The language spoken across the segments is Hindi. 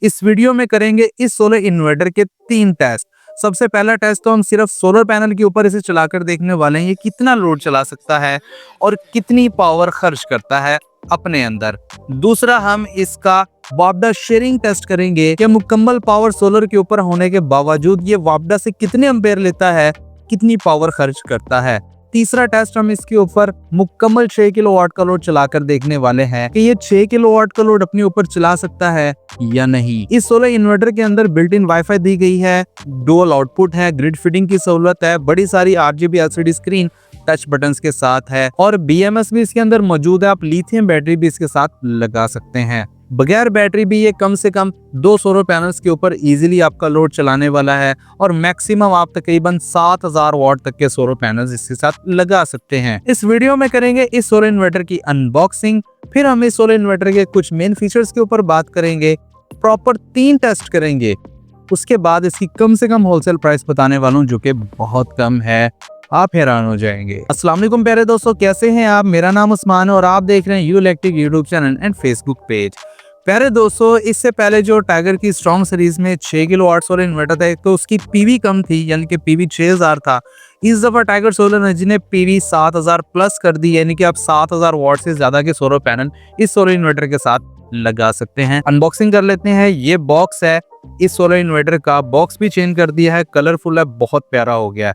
इस वीडियो में करेंगे इस सोलर इन्वर्टर के 3 टेस्ट। सबसे पहला टेस्ट तो हम सिर्फ सोलर पैनल के ऊपर इसे चलाकर देखने वाले हैं, ये कितना लोड चला सकता है और कितनी पावर खर्च करता है अपने अंदर। दूसरा, हम इसका वापडा शेयरिंग टेस्ट करेंगे कि मुकम्मल पावर सोलर के ऊपर होने के बावजूद ये वापडा से कितने एम्पेयर लेता है, कितनी पावर खर्च करता है। तीसरा टेस्ट हम इसके ऊपर मुकम्मल 6 किलोवाट का लोड चलाकर देखने वाले हैं कि ये 6 किलोवाट का लोड अपने ऊपर चला सकता है या नहीं। इस सोलर इन्वर्टर के अंदर बिल्ट इन वाईफाई दी गई है, डुअल आउटपुट है, ग्रिड फीडिंग की सहूलत है, बड़ी सारी RGB LCD screen touch buttons के साथ है और BMS भी इसके अंदर मौजूद है। आप लिथियम बैटरी भी इसके साथ लगा सकते हैं। बगैर बैटरी भी ये कम से कम 2 सोलर पैनल्स के ऊपर इजीली आपका लोड चलाने वाला है और मैक्सिमम आप तकरीबन 7000 वाट तक के सोलर पैनल्स इसके साथ लगा सकते हैं। इस वीडियो में करेंगे इस सोलर इन्वर्टर की अनबॉक्सिंग, फिर हम इस सोलर इन्वर्टर के कुछ मेन फीचर्स के ऊपर बात करेंगे, प्रॉपर 3 टेस्ट करेंगे, उसके बाद इसकी कम से कम होलसेल प्राइस बताने वालों जो कि बहुत कम है, आप हैरान हो जाएंगे। अस्सलाम वालेकुम प्यारे दोस्तों, कैसे हैं आप? मेरा नाम उस्मान है और आप देख रहे हैं you electric YouTube channel and Facebook page. प्यारे दोस्तों, इससे पहले जो टाइगर की स्ट्रॉन्ग सीरीज में 6 किलोवाट सोलर इन्वर्टर था तो उसकी पीवी कम थी, यानी कि पीवी 6000 था। इस दफा टाइगर सोलर एनर्जी ने पीवी 7000 प्लस कर दी, यानी कि आप 7000 वाट से ज्यादा के सोलर पैनल इस सोलर इन्वर्टर के साथ लगा सकते हैं। अनबॉक्सिंग कर लेते हैं। ये बॉक्स है इस सोलर इन्वर्टर का, बॉक्स भी चेंज कर दिया है, कलरफुल है, बहुत प्यारा हो गया है।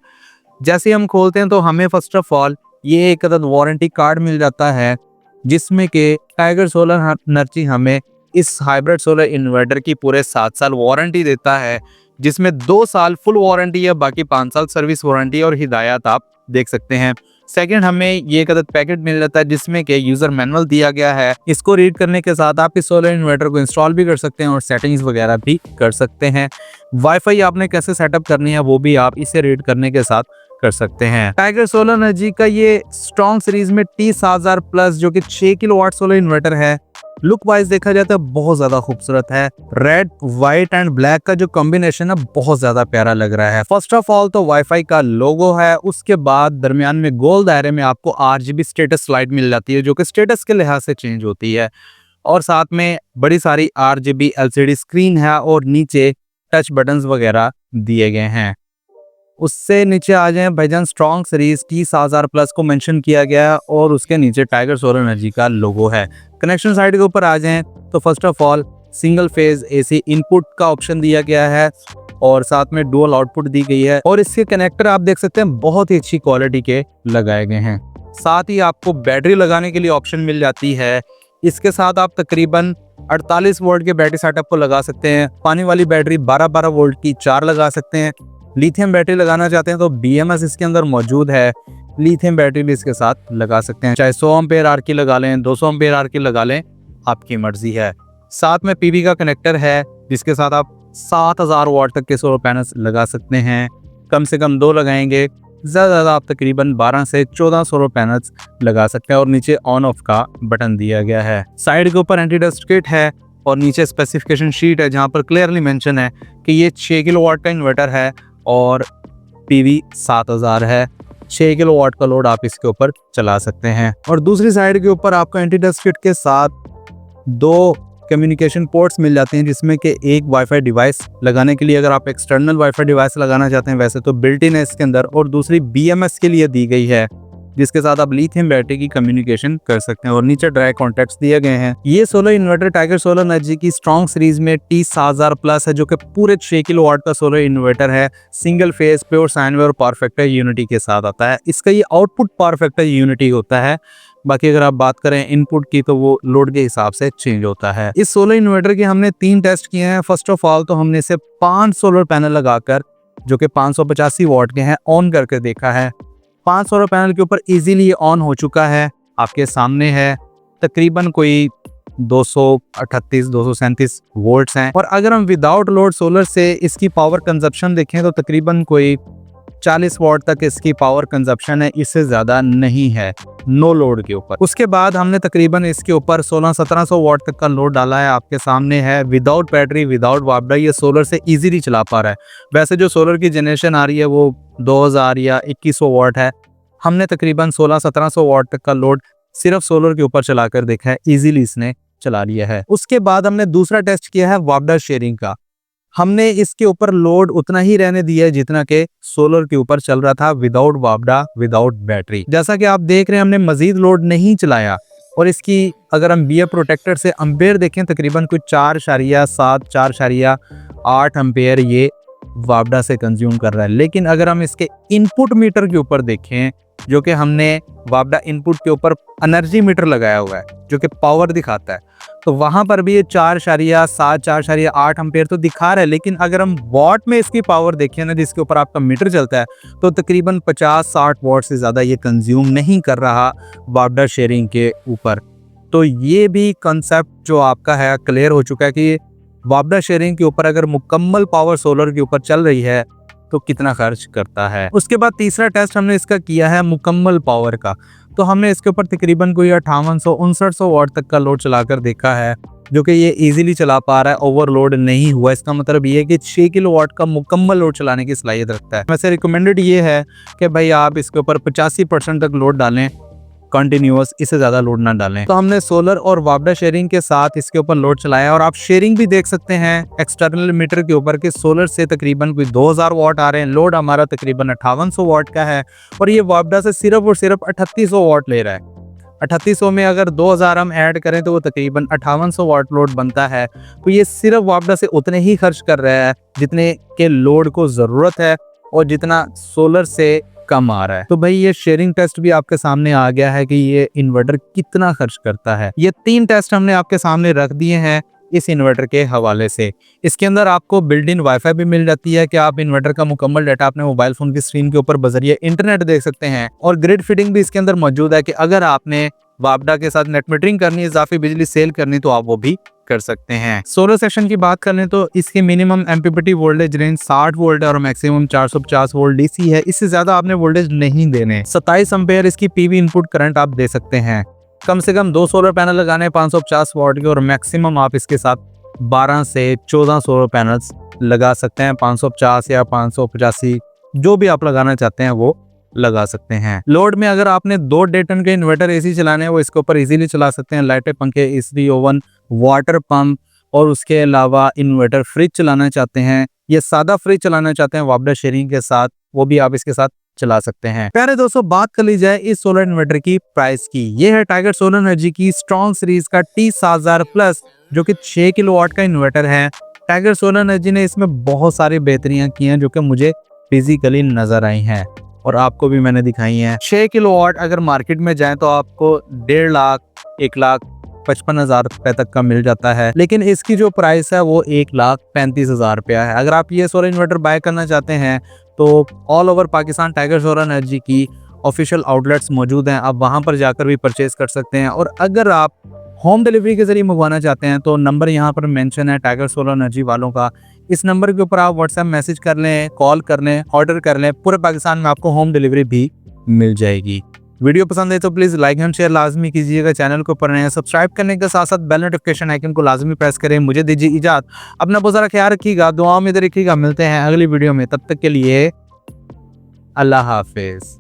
जैसे ही हम खोलते हैं तो हमें फर्स्ट ऑफ ऑल ये एक अदद वारंटी कार्ड मिल जाता है जिसमें कि टाइगर सोलर एनर्जी हमें इस हाइब्रिड सोलर इन्वर्टर की पूरे 7 साल वारंटी देता है, जिसमें 2 साल फुल वारंटी है, बाकी 5 साल सर्विस वारंटी और हिदायत आप देख सकते हैं। सेकंड, हमें ये एक अदद पैकेट मिल जाता है जिसमें कि यूजर मैनुअल दिया गया है। इसको रीड करने के साथ आप इस सोलर इन्वर्टर को इंस्टॉल भी कर सकते हैं और सेटिंग्स वगैरह भी कर सकते हैं। वाईफाई आपने कैसे सेटअप करनी है वो भी आप इसे रीड करने के साथ कर सकते हैं। टाइगर सोलर एनर्जी का ये स्ट्रॉन्ग सीरीज में T7000 प्लस जो कि 6 किलोवाट सोलर इन्वर्टर है, लुक वाइज देखा जाए तो बहुत ज्यादा खूबसूरत है। रेड, व्हाइट एंड ब्लैक का जो कॉम्बिनेशन है बहुत ज्यादा प्यारा लग रहा है। फर्स्ट ऑफ ऑल तो वाईफाई का लोगो है, उसके बाद दरमियान में गोल दायरे में आपको RGB स्टेटस लाइट मिल जाती है जो कि स्टेटस के लिहाज से चेंज होती है और साथ में बड़ी सारी RGB LCD स्क्रीन है और नीचे टच बटन्स वगैरह दिए गए हैं। उससे नीचे आ जाएं भाईजान, स्ट्रॉन्ग सीरीज T7000 प्लस को मेंशन किया गया है और उसके नीचे टाइगर सोलर एनर्जी का लोगो है। कनेक्शन साइड के ऊपर आ जाएं तो first of all single phase AC input का ऑप्शन दिया गया है और साथ में डुअल आउटपुट दी गई है और इसके कनेक्टर आप देख सकते हैं बहुत ही अच्छी क्वालिटी के लगाए गए हैं। साथ ही आपको बैटरी लगाने के लिए ऑप्शन मिल जाती है। इसके साथ आप तकरीबन 48 वोल्ट के बैटरी सेटअप को लगा सकते हैं। पानी वाली बैटरी 12-12 वोल्ट की 4 लगा सकते हैं। लिथियम बैटरी लगाना चाहते हैं तो BMS इसके अंदर मौजूद है, लिथियम बैटरी भी इसके साथ लगा सकते हैं। चाहे 100 एम्पेयर आर की लगा लें, 200 एम्पेयर आर की लगा लें, आपकी मर्जी है। साथ में PV का कनेक्टर है जिसके साथ आप 7000 वाट तक के सोलर पैनल्स लगा सकते हैं। कम से कम 2 लगाएंगे, ज़्यादा आप तकरीबन 12 से 14 सोलर पैनल्स लगा सकते हैं और नीचे ऑन ऑफ का बटन दिया गया है। साइड के ऊपर एंटी डस्ट किट है और नीचे स्पेसिफिकेशन शीट है जहाँ पर क्लियरली मेंशन है कि ये 6 किलोवाट का इन्वर्टर है और PV 7000 है। 6 किलोवाट का लोड आप इसके ऊपर चला सकते हैं। और दूसरी साइड के ऊपर आपको एंटी डस्ट किट के साथ 2 कम्युनिकेशन पोर्ट्स मिल जाते हैं जिसमें कि एक वाईफाई डिवाइस लगाने के लिए, अगर आप एक्सटर्नल वाईफाई डिवाइस लगाना चाहते हैं वैसे तो बिल्ट इन है इसके अंदर, और दूसरी BMS के लिए दी गई है जिसके साथ आप लिथियम बैटरी की कम्युनिकेशन कर सकते हैं और नीचे ड्राई कॉन्टैक्ट्स दिए गए हैं। ये solar inverter tiger solar energy की स्ट्रॉन्ग सीरीज में T7000 प्लस है जो कि पूरे 6 किलोवाट का सोलर इन्वर्टर है। Single phase pure sine wave और पावर फैक्टर यूनिटी के साथ आता है। इसका ये आउटपुट पावर फैक्टर यूनिटी होता है, बाकी अगर आप बात करें इनपुट की तो वो लोड के हिसाब से चेंज होता है। इस सोलर इन्वर्टर के हमने 3 टेस्ट किए हैं। फर्स्ट ऑफ ऑल तो हमने इसे 5 सोलर पैनल लगाकर जो कि 585 वाट के हैं ऑन करके देखा है। 5 सोलर पैनल के ऊपर इजीली ये ऑन हो चुका है, आपके सामने है। तकरीबन कोई 238-237 वोल्ट्स हैं और अगर हम विदाउट लोड सोलर से इसकी पावर कंजप्शन देखें तो तकरीबन कोई 40 वाट तक इसकी पावर कंजप्शन है, इससे ज़्यादा नहीं है नो लोड के ऊपर। उसके बाद हमने तकरीबन इसके ऊपर 1600-1700 वाट तक का लोड डाला है, आपके सामने है। विदाउट बैटरी, विदाउट वापडा ये सोलर से इजीली चला पा रहा है। वैसे जो सोलर की जनरेशन आ रही है वो 2000 या 2100 वाट है। हमने तकरीबन 1600-1700 वाट तक का लोड सिर्फ सोलर के ऊपर चलाकर देखा है, इजीली इसने चला लिया है। उसके बाद हमने दूसरा टेस्ट किया है वापडा शेयरिंग का। हमने इसके ऊपर लोड उतना ही रहने दिया है जितना के सोलर के ऊपर चल रहा था, विदाउट वापडा, विदाउट बैटरी। जैसा कि आप देख रहे हैं हमने मजीद लोड नहीं चलाया, और इसकी अगर हम BF प्रोटेक्टर से एम्पेयर देखें तकरीबन कुछ 4.7 4.8 एम्पेयर ये वापडा से कंज्यूम कर रहा है। लेकिन अगर हम इसके इनपुट मीटर के ऊपर देखें, जो कि हमने वापडा इनपुट के ऊपर एनर्जी मीटर लगाया हुआ है जो कि पावर दिखाता है, तो वहां पर भी ये 4.7 4.8 एम्पेयर तो दिखा रहा है। लेकिन अगर हम वॉट में इसकी पावर देखें ना, जिसके ऊपर आपका मीटर चलता है, तो तकरीबन 50-60 वॉट से ज़्यादा ये कंज्यूम नहीं कर रहा वापडा शेयरिंग के ऊपर। तो ये भी कंसेप्ट जो आपका है क्लियर हो चुका है कि वापडा शेयरिंग के ऊपर अगर मुकम्मल पावर सोलर के ऊपर चल रही है तो कितना खर्च करता है। उसके बाद तीसरा टेस्ट हमने इसका किया है मुकम्मल पावर का। तो हमने इसके ऊपर तकरीबन कोई 5800-5900 वाट तक का लोड चलाकर देखा है, जो कि ये इजीली चला पा रहा है, ओवरलोड नहीं हुआ। इसका मतलब ये है कि 6 किलोवाट का मुकम्मल लोड चलाने की सलाहियत रखता है। वैसे रिकमेंडेड ये है कि भाई आप इसके ऊपर 85% तक लोड डालें कंटिन्यूअस, इससे ज़्यादा लोड ना डालें। तो हमने सोलर और वापडा शेयरिंग के साथ इसके ऊपर लोड चलाया, और आप शेयरिंग भी देख सकते हैं एक्सटर्नल मीटर के ऊपर कि सोलर से तकरीबन कोई 2000 वाट आ रहे हैं, लोड हमारा तकरीबन 5800 वाट का है, और ये वापडा से सिर्फ और सिर्फ 3800 वाट ले रहा है। 3800 में अगर 2000 हम ऐड करें तो वो तकरीबन 5800 वाट लोड बनता है। तो ये सिर्फ वापडा से उतने ही खर्च कर रहा है जितने के लोड को ज़रूरत है, और जितना सोलर से कम आ रहा है। तो भाई ये शेयरिंग टेस्ट भी आपके सामने आ गया है कि ये इन्वर्टर कितना खर्च करता है। ये 3 टेस्ट हमने आपके सामने रख दिए हैं इस इन्वर्टर के हवाले से। इसके अंदर आपको बिल्ट इन वाईफाई भी मिल जाती है कि आप इन्वर्टर का मुकम्मल डाटा अपने मोबाइल फोन की स्क्रीन के ऊपर बजरिए इंटरनेट देख सकते हैं, और ग्रिड फीडिंग भी इसके अंदर मौजूद है कि अगर आपने वापडा के साथ नेट मीटरिंग करनी है, इजाफी बिजली सेल करनी, तो आप वो भी कर सकते हैं। सोलर सेक्शन की बात कर लें तो इसकी minimum MPPT voltage range 60 volt है और मैक्सिमम 450 वोल्ट डीसी है। इससे ज्यादा आपने वोल्टेज नहीं देने। 27 एम्पेयर इसकी पीवी इनपुट करंट आप दे सकते हैं। कम से कम 2 सोलर पैनल लगाने 550 वाट के, और मैक्सिमम आप इसके साथ 12 से 14 सोलर पैनल्स लगा सकते हैं। 550 या 585 जो भी आप लगाना चाहते हैं वो लगा सकते हैं। लोड में अगर आपने 2 डेटन के इन्वर्टर एसी चलाने हैं, वो इसके ऊपर इजीली चला सकते हैं। लाइटें, पंखे, इस्त्री, ओवन, वाटर पंप, और उसके अलावा इन्वर्टर फ्रिज चलाना चाहते हैं या सादा फ्रिज चलाना चाहते हैं वापडा शेयरिंग के साथ, वो भी आप इसके साथ चला सकते हैं। प्यारे दोस्तों, बात कर ली जाए इस सोलर इन्वर्टर की प्राइस की। ये है टाइगर सोलर एनर्जी की स्ट्रॉन्ग सीरीज का T7000 प्लस, जो कि 6 किलोवाट का इन्वर्टर है। टाइगर सोलर एनर्जी ने इसमें बहुत सारी बेहतरियां की हैं जो कि मुझे फिजिकली नजर आई हैं, और आपको भी मैंने दिखाई हैं। 6 किलोवाट अगर मार्केट में जाए तो आपको 1.5 लाख 1,55,000 रुपए तक का मिल जाता है, लेकिन इसकी जो प्राइस है वो 1,35,000 रुपया है। अगर आप ये सोलर इन्वर्टर बाय करना चाहते हैं तो all over Pakistan tiger solar energy की ऑफिशियल आउटलेट्स मौजूद हैं, आप वहां पर जाकर भी परचेज कर सकते हैं। और अगर आप होम डिलीवरी के जरिए मंगवाना चाहते हैं तो नंबर यहाँ पर मेंशन है टाइगर सोलर एनर्जी वालों का। इस नंबर के ऊपर आप व्हाट्सएप मैसेज कर लें, कॉल कर लें, ऑर्डर कर लें, पूरे पाकिस्तान में आपको होम डिलीवरी भी मिल जाएगी। वीडियो पसंद है तो प्लीज लाइक एंड शेयर लाजमी कीजिएगा। चैनल को पर नए सब्सक्राइब करने के साथ साथ बेल नोटिफिकेशन आइकन को लाजमी प्रेस करें। मुझे दीजिए इजाजत, अपना बहुत सारा ख्याल रखिएगा, दुआओं में रखिएगा। मिलते हैं अगली वीडियो में, तब तक के लिए अल्लाह हाफिज।